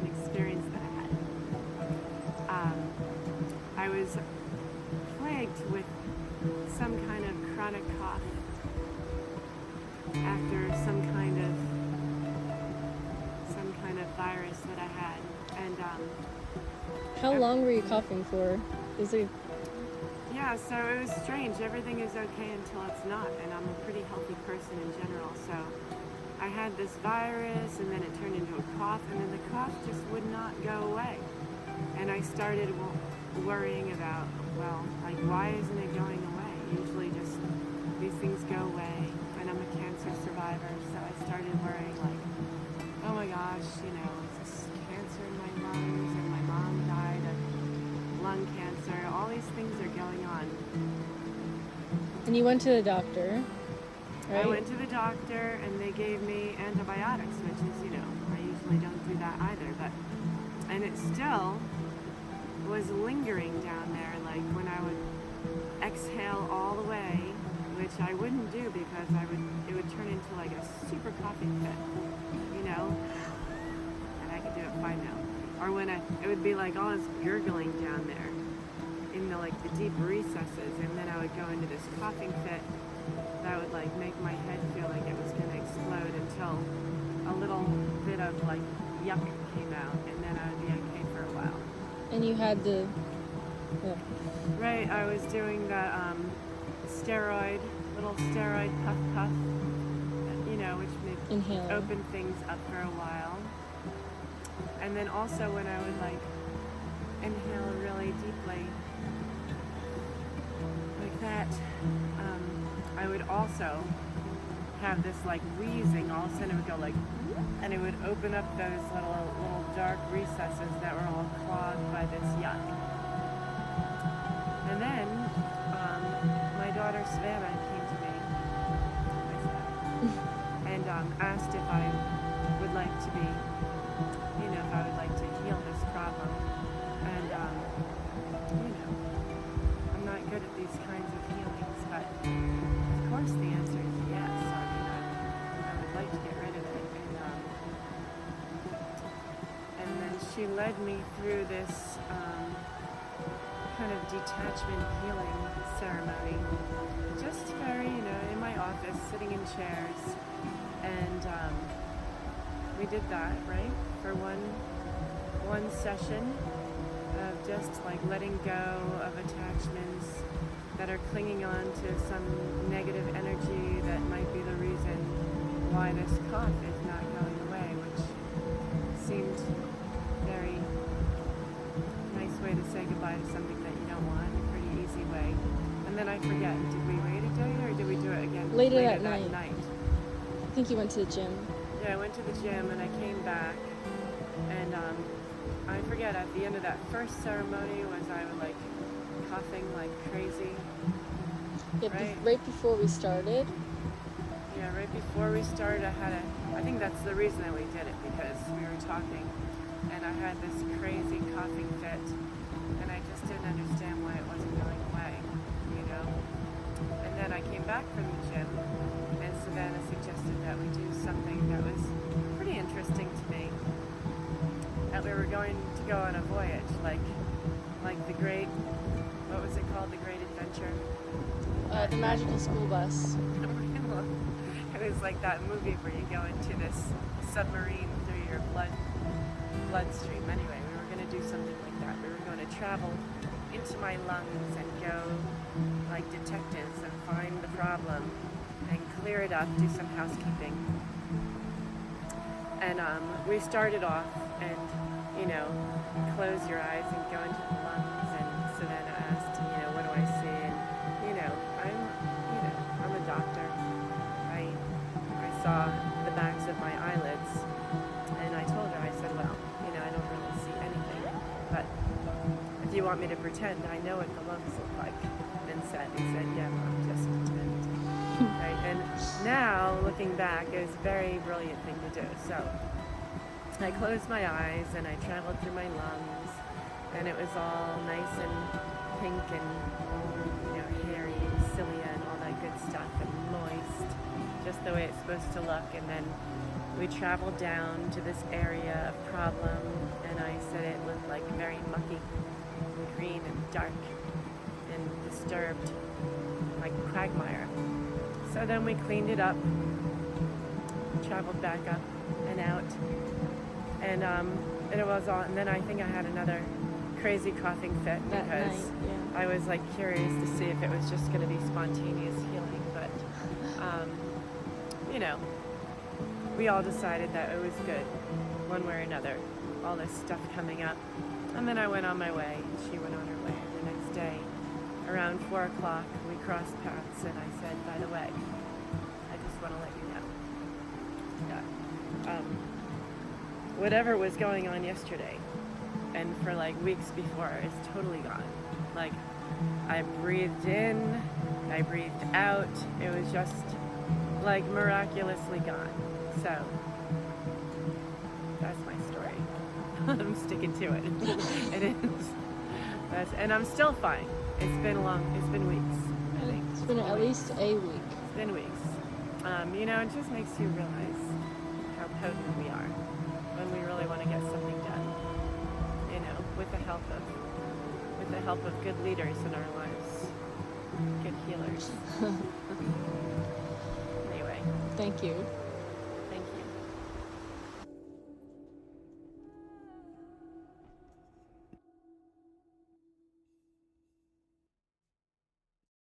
an experience that I had. I was plagued with some kind of chronic cough after some kind of virus that I had, and How long were you coughing for? Is it yeah, so it was strange. Everything is okay until it's not, and I'm a pretty healthy person in general. So I had this virus, and then it turned into a cough, and then the cough just would not go away. And I started worrying about, well, like, why isn't it going away? Usually just these things go away, and I'm a cancer survivor, so I started worrying, like, oh my gosh, is this cancer in my lungs, and my mom died of lung cancer. All these things are going on. And you went to the doctor, right? I went to the doctor, and they gave me antibiotics, which is, I usually don't do that either, and it still was lingering down there, like when I would exhale all the way, which I wouldn't do because it would turn into like a super coughing fit, and I could do it fine now. Or when it would be like all this gurgling down there in the deep recesses, and then I would go into this coughing fit that would like make my head feel like it was gonna explode until a little bit of like yuck came out, and then I would be okay for a while. And you had the... Right, I was doing the little steroid puff, which made Inhaler. open things up for a while. And then also when I would inhale really deeply, like that, I would also have this wheezing. All of a sudden it would go and it would open up those little dark recesses that were all clogged by this yuck. And then my daughter Savannah came to me and asked if I would like to be, if I would like to heal this problem. And I'm not good at these kinds of healings, but of course the answer is yes. I would like to get rid of it. And then she led me through this kind of detachment healing ceremony. Just very, in my office, sitting in chairs. And we did that, right? For one session of just letting go of attachments that are clinging on to some negative energy that might be the reason why this cough is not going away, which seemed very nice way to say goodbye to something that you don't want, a pretty easy way. And then I forget, did we wait a day or did we do it again later that night? I think you went to the gym. Yeah, I went to the gym and I came back, and I forget, at the end of that first ceremony was I was coughing like crazy. Yeah, right? Right before we started. Yeah, right before we started I think that's the reason that we did it, because we were talking and I had this crazy coughing fit and I just didn't understand why it wasn't going away, And then I came back from the gym and Savannah suggested that we do something that was pretty interesting to me. That we were going to go on a voyage, like the great, what was it called, the Great Adventure? The Magical School Bus. It was like that movie where you go into this submarine through your bloodstream. Anyway, we were going to do something like that. We were going to travel into my lungs and go like detectives and find the problem and clear it up, do some housekeeping. And we started off and, close your eyes and go into the lungs, and Savannah asked, what do I see? And, I'm a doctor. I saw the backs of my eyelids, and I told her, I said, well, I don't really see anything, but if you want me to pretend, I know what the lungs look like. And he said, yeah, Mom, just pretend. Right? And now, looking back, it was a very brilliant thing to do. So I closed my eyes and I traveled through my lungs, and it was all nice and pink and hairy and cilia and all that good stuff, and moist, just the way it's supposed to look. And then we traveled down to this area of problem disturbed, like quagmire. So then we cleaned it up, traveled back up and out, and it was all. And then I think I had another crazy coughing fit That because night, yeah. I was like curious to see if it was just going to be spontaneous healing, but you know, we all decided that it was good, one way or another. All this stuff coming up, and then I went on my way, and she went on her way. And the next day, around 4 o'clock, we crossed paths, and I said, "By the way, I just want to let you know that whatever was going on yesterday, and for like weeks before, is totally gone. Like, I breathed in, I breathed out. It was just like miraculously gone. So that's my story. I'm sticking to it. It is. And I'm still fine. It's been weeks, I think. It's been at least a week. It's been weeks. You know, it just makes you realize how potent we are when we really want to get something done. You know, with the help of good leaders in our lives, good healers. Anyway. Thank you.